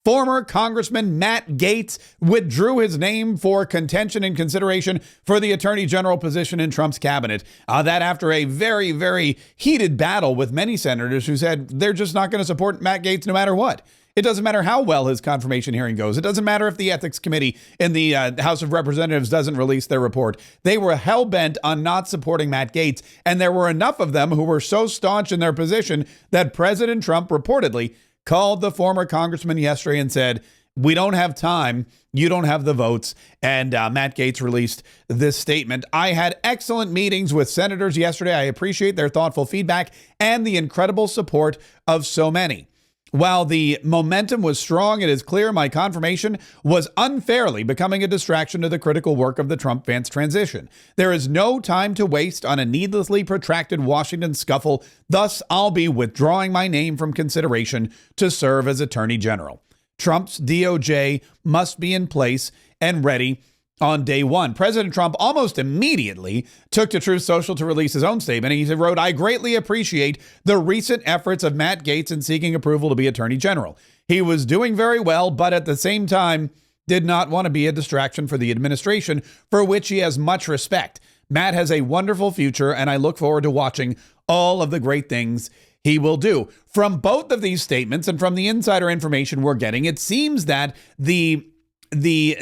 Former Congressman Matt Gaetz withdrew his name for contention and consideration for the Attorney General position in Trump's cabinet. That after a very, very heated battle with many senators who said they're just not going to support Matt Gaetz no matter what. It doesn't matter how well his confirmation hearing goes. It doesn't matter if the Ethics Committee in the House of Representatives doesn't release their report. They were hell-bent on not supporting Matt Gaetz, and there were enough of them who were so staunch in their position that President Trump reportedly called the former congressman yesterday and said, "We don't have time. You don't have the votes." And Matt Gaetz released this statement. "I had excellent meetings with senators yesterday. I appreciate their thoughtful feedback and the incredible support of so many. While the momentum was strong, it is clear my confirmation was unfairly becoming a distraction to the critical work of the Trump-Vance transition. There is no time to waste on a needlessly protracted Washington scuffle. Thus, I'll be withdrawing my name from consideration to serve as Attorney General. Trump's DOJ must be in place and ready on day one." President Trump almost immediately took to Truth Social to release his own statement. He wrote, "I greatly appreciate the recent efforts of Matt Gaetz in seeking approval to be Attorney General. He was doing very well, but at the same time did not want to be a distraction for the administration, for which he has much respect. Matt has a wonderful future, and I look forward to watching all of the great things he will do." From both of these statements and from the insider information we're getting, it seems that the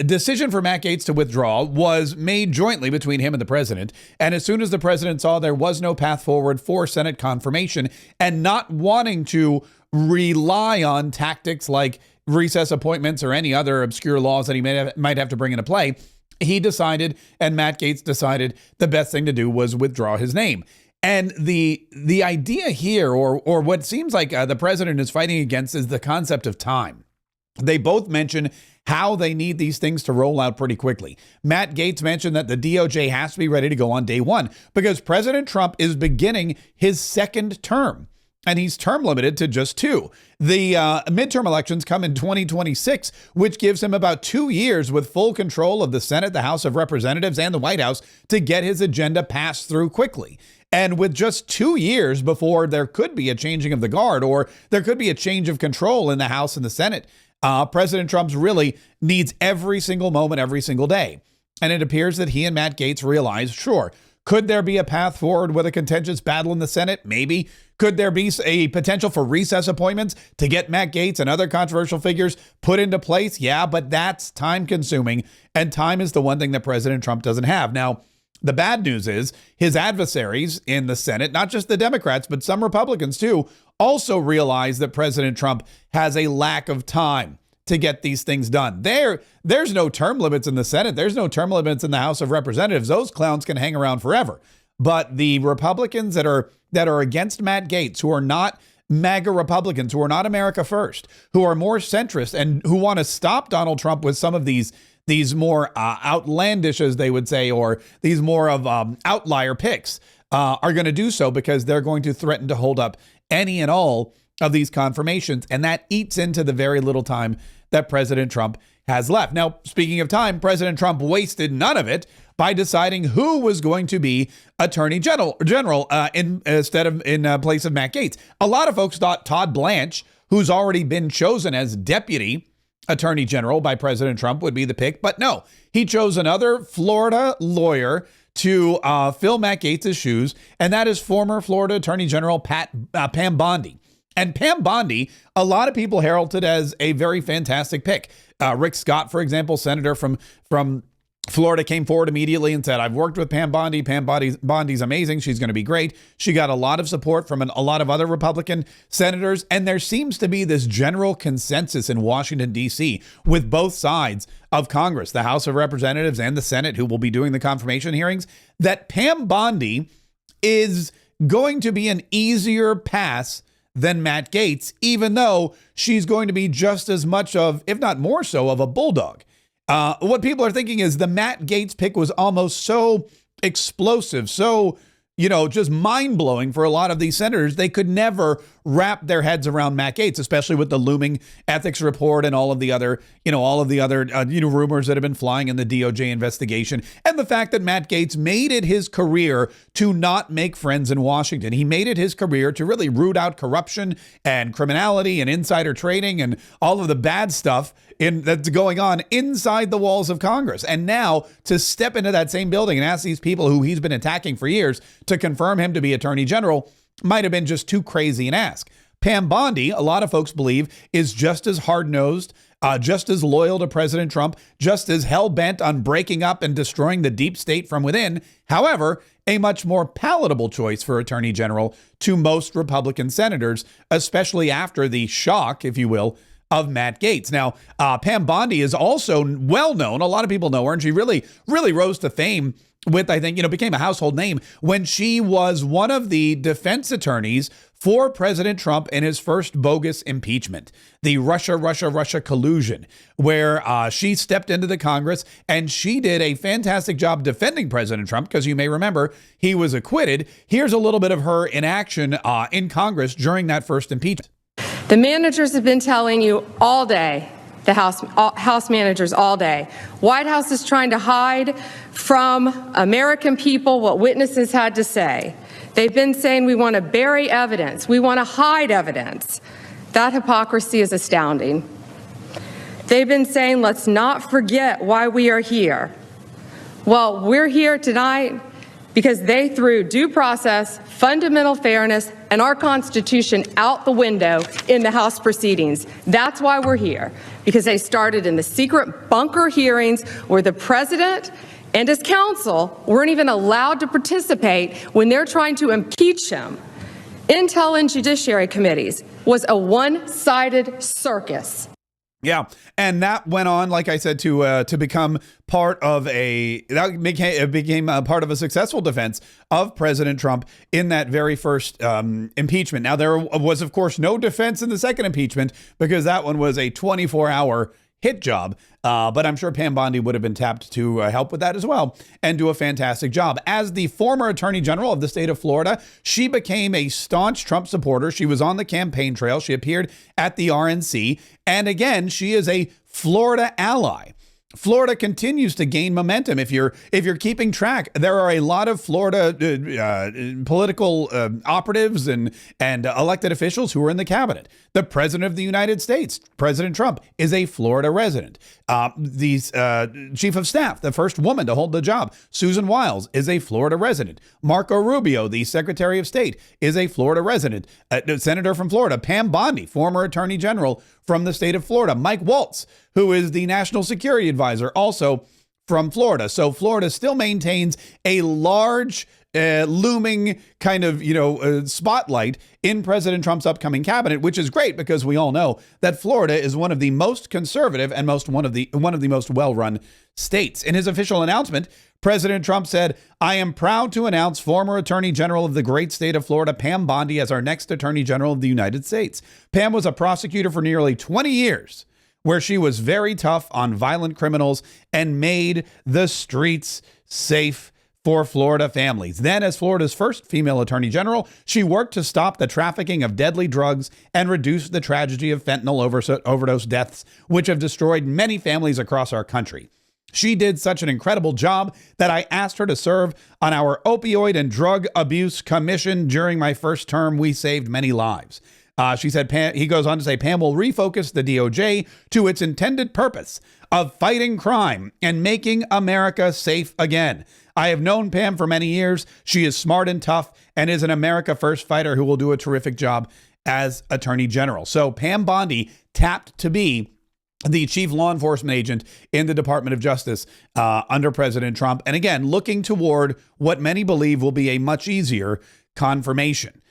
decision for Matt Gaetz to withdraw was made jointly between him and the president. And as soon as the president saw there was no path forward for Senate confirmation and not wanting to rely on tactics like recess appointments or any other obscure laws that he might have to bring into play, he decided, and Matt Gaetz decided, the best thing to do was withdraw his name. And the idea here, or what seems like the president is fighting against, is the concept of time. They both mention how they need these things to roll out pretty quickly. Matt Gaetz mentioned that the DOJ has to be ready to go on day one because President Trump is beginning his second term, and he's term limited to just 2. The midterm elections come in 2026, which gives him about 2 years with full control of the Senate, the House of Representatives, and the White House to get his agenda passed through quickly. And with just 2 years before there could be a changing of the guard or there could be a change of control in the House and the Senate, President Trump really needs every single moment, every single day. And it appears that he and Matt Gaetz realize, sure, could there be a path forward with a contentious battle in the Senate? Maybe. Could there be a potential for recess appointments to get Matt Gaetz and other controversial figures put into place? Yeah, but that's time consuming. And time is the one thing that President Trump doesn't have. Now, the bad news is his adversaries in the Senate, not just the Democrats, but some Republicans too, also realize that President Trump has a lack of time to get these things done. There's no term limits in the Senate. There's no term limits in the House of Representatives. Those clowns can hang around forever. But the Republicans that are against Matt Gaetz, who are not MAGA Republicans, who are not America First, who are more centrist and who want to stop Donald Trump with some of these more outlandish, as they would say, or these more of outlier picks, are going to do so because they're going to threaten to hold up any and all of these confirmations. And that eats into the very little time that President Trump has left. Now, speaking of time, President Trump wasted none of it by deciding who was going to be Attorney General in place of Matt Gaetz. A lot of folks thought Todd Blanche, who's already been chosen as Deputy Attorney General by President Trump, would be the pick. But no, he chose another Florida lawyer to fill Matt Gaetz's shoes, and that is former Florida Attorney General Pam Bondi. And Pam Bondi, a lot of people heralded as a very fantastic pick. Rick Scott, for example, senator from Florida, came forward immediately and said, "I've worked with Pam Bondi. Pam Bondi's amazing. She's going to be great." She got a lot of support from a lot of other Republican senators. And there seems to be this general consensus in Washington, D.C., with both sides of Congress, the House of Representatives and the Senate, who will be doing the confirmation hearings, that Pam Bondi is going to be an easier pass than Matt Gaetz, even though she's going to be just as much of, if not more so, of a bulldog. What people are thinking is the Matt Gaetz pick was almost so explosive, so, just mind-blowing for a lot of these senators. They could never wrap their heads around Matt Gaetz, especially with the looming ethics report and all of the other rumors that have been flying in the DOJ investigation, and the fact that Matt Gaetz made it his career to not make friends in Washington. He made it his career to really root out corruption and criminality and insider trading and all of the bad stuff that's going on inside the walls of Congress. And now to step into that same building and ask these people who he's been attacking for years to confirm him to be Attorney General might have been just too crazy an ask. Pam Bondi, a lot of folks believe, is just as hard-nosed, just as loyal to President Trump, just as hell-bent on breaking up and destroying the deep state from within. However, a much more palatable choice for Attorney General to most Republican senators, especially after the shock, if you will, of Matt Gaetz. Now, Pam Bondi is also well known. A lot of people know her, and she really rose to fame with, I think, became a household name when she was one of the defense attorneys for President Trump in his first bogus impeachment, the Russia collusion, where she stepped into the Congress and she did a fantastic job defending President Trump, because you may remember he was acquitted. Here's a little bit of her in action in Congress during that first impeachment. The managers have been telling you all day, the House managers all day, White House is trying to hide from American people what witnesses had to say. They've been saying we want to bury evidence, we want to hide evidence. That hypocrisy is astounding. They've been saying let's not forget why we are here. Well, we're here tonight because they threw due process, fundamental fairness, and our Constitution out the window in the House proceedings. That's why we're here, because they started in the secret bunker hearings where the president and his counsel weren't even allowed to participate when they're trying to impeach him. Intel and Judiciary Committees was a one-sided circus. Yeah, and that went on, like I said, to become part of became part of a successful defense of President Trump in that very first impeachment. Now, there was, of course, no defense in the second impeachment because that one was a 24-hour hit job. But I'm sure Pam Bondi would have been tapped to help with that as well and do a fantastic job. As the former Attorney General of the state of Florida, she became a staunch Trump supporter. She was on the campaign trail. She appeared at the RNC. And again, she is a Florida ally. Florida continues to gain momentum. If you're keeping track, there are a lot of Florida political operatives and elected officials who are in the cabinet. The president of the United States, President Trump, is a Florida resident. The chief of staff, the first woman to hold the job, Susan Wiles, is a Florida resident. Marco Rubio, the Secretary of State, is a Florida resident. Senator from Florida, Pam Bondi, former Attorney General from the state of Florida. Mike Waltz, who is the National Security Advisor, also from Florida. So Florida still maintains a large looming kind of, spotlight in President Trump's upcoming cabinet, which is great because we all know that Florida is one of the most conservative and one of the most well-run states. In his official announcement, President Trump said, "I am proud to announce former Attorney General of the great state of Florida, Pam Bondi, as our next Attorney General of the United States. Pam was a prosecutor for nearly 20 years, where she was very tough on violent criminals and made the streets safe for Florida families. Then, as Florida's first female Attorney General, she worked to stop the trafficking of deadly drugs and reduce the tragedy of fentanyl overdose deaths, which have destroyed many families across our country. She did such an incredible job that I asked her to serve on our Opioid and Drug Abuse Commission. During my first term, we saved many lives." She said, he goes on to say, Pam will refocus the DOJ to its intended purpose of fighting crime and making America safe again. I have known Pam for many years. She is smart and tough and is an America First fighter who will do a terrific job as Attorney General. So Pam Bondi tapped to be the chief law enforcement agent in the Department of Justice under President Trump. And again, looking toward what many believe will be a much easier confirmation.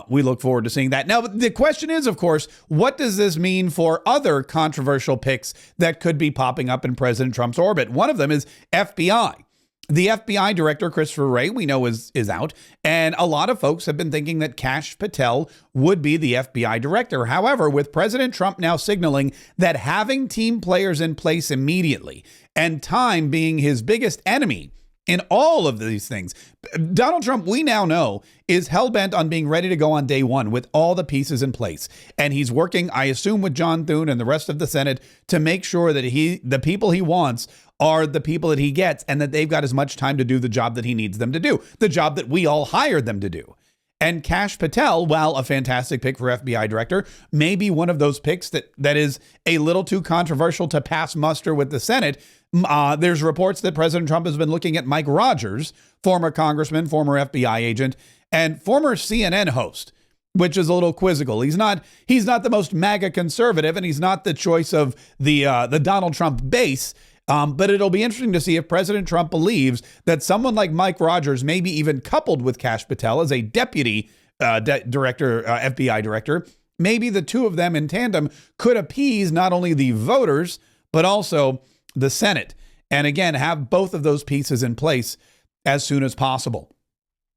We look forward to seeing that. Now, the question is, of course, what does this mean for other controversial picks that could be popping up in President Trump's orbit? One of them is FBI. The FBI director, Christopher Wray, we know is out. And a lot of folks have been thinking that Kash Patel would be the FBI director. However, with President Trump now signaling that having team players in place immediately and time being his biggest enemy in all of these things. Donald Trump, we now know, is hell-bent on being ready to go on day one with all the pieces in place. And he's working, I assume, with John Thune and the rest of the Senate to make sure that the people he wants are the people that he gets, and that they've got as much time to do the job that he needs them to do, the job that we all hired them to do. And Kash Patel, while a fantastic pick for FBI director, may be one of those picks that is a little too controversial to pass muster with the Senate. There's reports that President Trump has been looking at Mike Rogers, former congressman, former FBI agent, and former CNN host, which is a little quizzical. He's not the most MAGA conservative, and he's not the choice of the Donald Trump base. But it'll be interesting to see if President Trump believes that someone like Mike Rogers, maybe even coupled with Kash Patel as a deputy director, FBI director, maybe the two of them in tandem could appease not only the voters, but also the Senate. And again, have both of those pieces in place as soon as possible.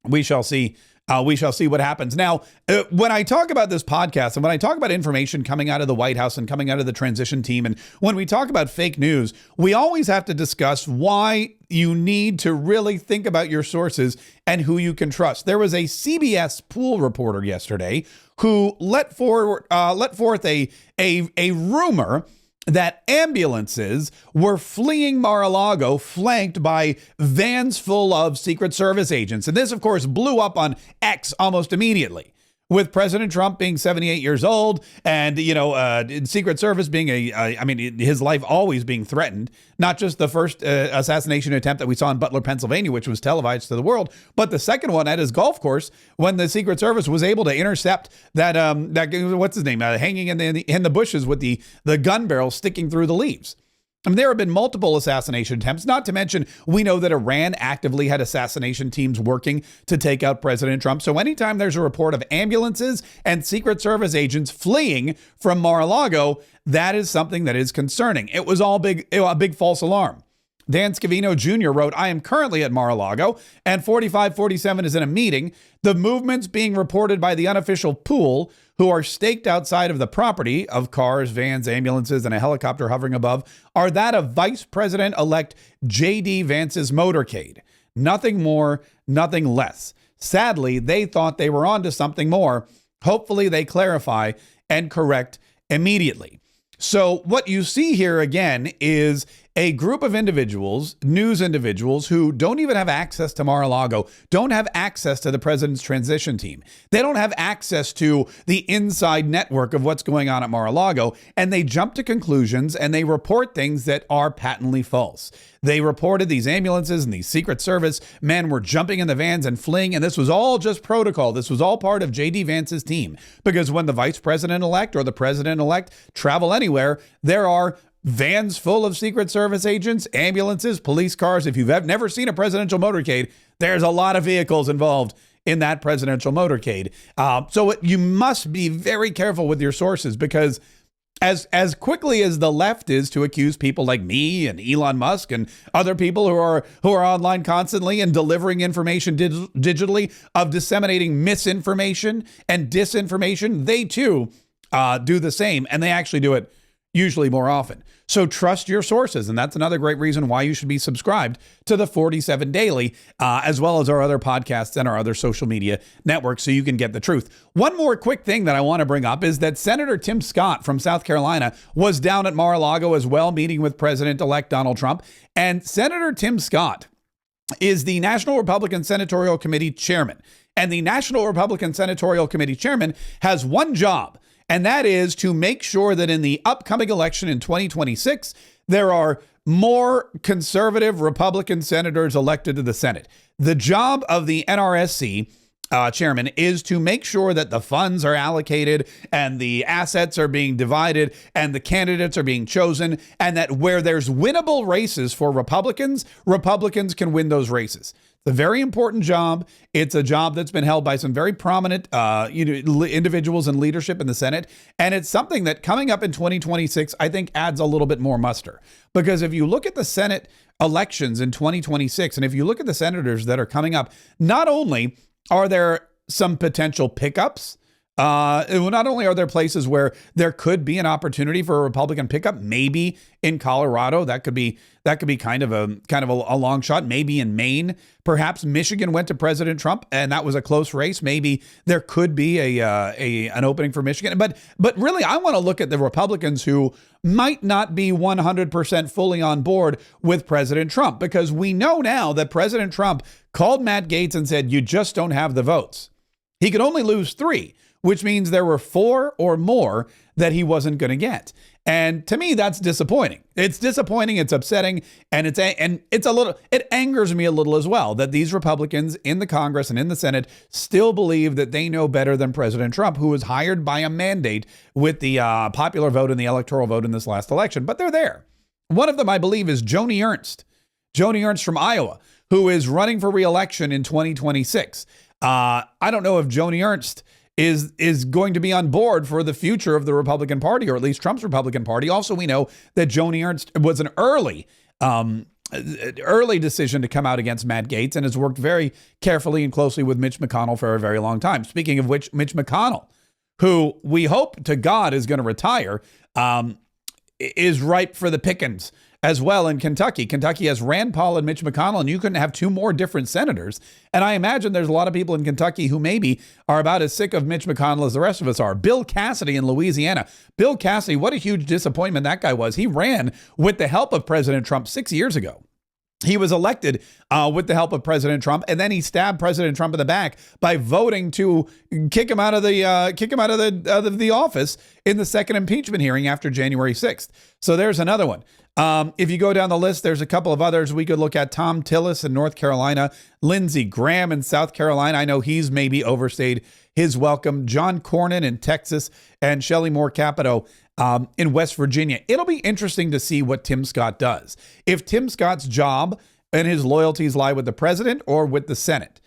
We shall see. We shall see what happens. Now, when I talk about this podcast and when I talk about information coming out of the White House and coming out of the transition team, and when we talk about fake news, we always have to discuss why you need to really think about your sources and who you can trust. There was a CBS pool reporter yesterday who let forth a rumor that ambulances were fleeing Mar-a-Lago flanked by vans full of Secret Service agents. And this, of course, blew up on X almost immediately. With President Trump being 78 years old and, Secret Service being his life always being threatened, not just the first assassination attempt that we saw in Butler, Pennsylvania, which was televised to the world, but the second one at his golf course when the Secret Service was able to intercept that what's his name, hanging in the bushes with the gun barrel sticking through the leaves. I mean, there have been multiple assassination attempts, not to mention we know that Iran actively had assassination teams working to take out President Trump. So anytime there's a report of ambulances and Secret Service agents fleeing from Mar-a-Lago, that is something that is concerning. It was a big false alarm. Dan Scavino Jr. wrote, "I am currently at Mar-a-Lago and 4547 is in a meeting. The movements being reported by the unofficial pool who are staked outside of the property of cars, vans, ambulances, and a helicopter hovering above are that of Vice President-elect J.D. Vance's motorcade. Nothing more, nothing less. Sadly, they thought they were onto something more. Hopefully they clarify and correct immediately." So what you see here again is a group of individuals, news individuals, who don't even have access to Mar-a-Lago, don't have access to the president's transition team. They don't have access to the inside network of what's going on at Mar-a-Lago, and they jump to conclusions and they report things that are patently false. They reported these ambulances and these Secret Service men were jumping in the vans and fleeing, and this was all just protocol. This was all part of J.D. Vance's team, because when the vice president-elect or the president-elect travel anywhere, there are vans full of Secret Service agents, ambulances, police cars. If you've never seen a presidential motorcade, there's a lot of vehicles involved in that presidential motorcade. So you must be very careful with your sources, because as quickly as the left is to accuse people like me and Elon Musk and other people who are online constantly and delivering information digitally of disseminating misinformation and disinformation, they too do the same, and they actually do it usually more often. So trust your sources. And that's another great reason why you should be subscribed to the 47 Daily, as well as our other podcasts and our other social media networks, so you can get the truth. One more quick thing that I want to bring up is that Senator Tim Scott from South Carolina was down at Mar-a-Lago as well, meeting with President-elect Donald Trump. And Senator Tim Scott is the National Republican Senatorial Committee chairman. And the National Republican Senatorial Committee chairman has one job, and that is to make sure that in the upcoming election in 2026, there are more conservative Republican senators elected to the Senate. The job of the NRSC chairman is to make sure that the funds are allocated and the assets are being divided and the candidates are being chosen, and that where there's winnable races for Republicans, Republicans can win those races. It's a very important job. It's a job that's been held by some very prominent individuals in leadership in the Senate. And it's something that coming up in 2026, I think adds a little bit more muster. Because if you look at the Senate elections in 2026, and if you look at the senators that are coming up, not only are there some potential pickups Not only are there places where there could be an opportunity for a Republican pickup, maybe in Colorado, that could be kind of a long shot. Maybe in Maine, perhaps Michigan went to President Trump, and that was a close race. Maybe there could be an opening for Michigan. But really, I want to look at the Republicans who might not be 100% fully on board with President Trump, because we know now that President Trump called Matt Gaetz and said, "You just don't have the votes." He could only lose 3, which means there were 4 or more that he wasn't going to get. And to me, that's disappointing. It's disappointing. It's upsetting. And it angers me a little as well that these Republicans in the Congress and in the Senate still believe that they know better than President Trump, who was hired by a mandate with the popular vote and the electoral vote in this last election. But they're there. One of them, I believe, is Joni Ernst. Joni Ernst from Iowa, who is running for re-election in 2026. I don't know if Joni Ernst is going to be on board for the future of the Republican Party, or at least Trump's Republican Party. Also, we know that Joni Ernst was an early decision to come out against Matt Gaetz and has worked very carefully and closely with Mitch McConnell for a very long time. Speaking of which, Mitch McConnell, who we hope to God is going to retire, is ripe for the pickings as well in Kentucky. Kentucky has Rand Paul and Mitch McConnell, and you couldn't have 2 more different senators. And I imagine there's a lot of people in Kentucky who maybe are about as sick of Mitch McConnell as the rest of us are. Bill Cassidy in Louisiana. Bill Cassidy, what a huge disappointment that guy was. He ran with the help of President Trump 6 years ago. He was elected with the help of President Trump, and then he stabbed President Trump in the back by voting to kick him out of the office in the second impeachment hearing after January 6th. So there's another one. If you go down the list, there's a couple of others. We could look at Tom Tillis in North Carolina, Lindsey Graham in South Carolina. I know he's maybe overstayed his welcome. John Cornyn in Texas, and Shelley Moore Capito in West Virginia. It'll be interesting to see what Tim Scott does. If Tim Scott's job and his loyalties lie with the president or with the Senate.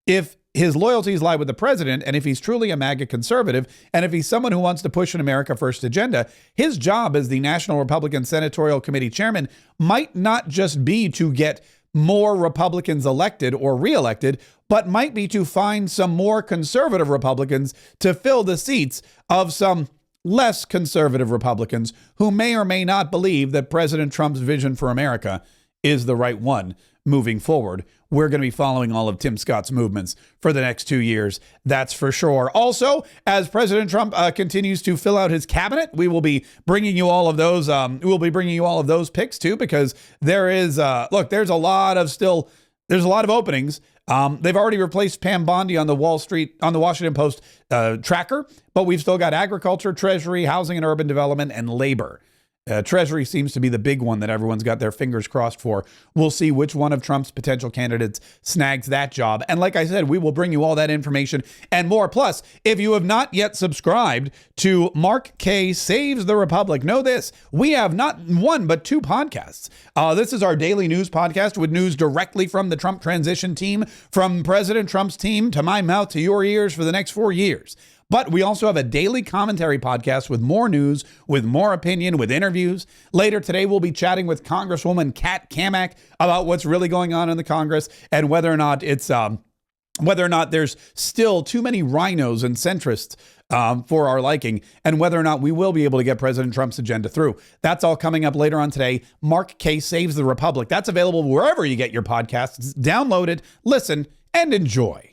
If his loyalties lie with the president, and if he's truly a MAGA conservative, and if he's someone who wants to push an America First agenda, his job as the National Republican Senatorial Committee chairman might not just be to get more Republicans elected or reelected, but might be to find some more conservative Republicans to fill the seats of some less conservative Republicans who may or may not believe that President Trump's vision for America is the right one moving forward. We're going to be following all of Tim Scott's movements for the next 2 years. That's for sure. Also, as President Trump continues to fill out his cabinet, we will be bringing you all of those. Picks too, because there's a lot of openings. They've already replaced Pam Bondi on the Washington Post tracker, but we've still got agriculture, treasury, housing and urban development, and labor. Treasury seems to be the big one that everyone's got their fingers crossed for. We'll see which one of Trump's potential candidates snags that job. And like I said, we will bring you all that information and more. Plus, if you have not yet subscribed to Mark Kaye Saves the Republic, know this: we have not 1 but 2 podcasts. This is our daily news podcast with news directly from the Trump transition team, from President Trump's team to my mouth to your ears for the next 4 years. But we also have a daily commentary podcast with more news, with more opinion, with interviews. Later today, we'll be chatting with Congresswoman Kat Cammack about what's really going on in the Congress and whether or not there's still too many rhinos and centrists for our liking, and whether or not we will be able to get President Trump's agenda through. That's all coming up later on today. Mark Kaye Saves the Republic. That's available wherever you get your podcasts. Download it, listen, and enjoy.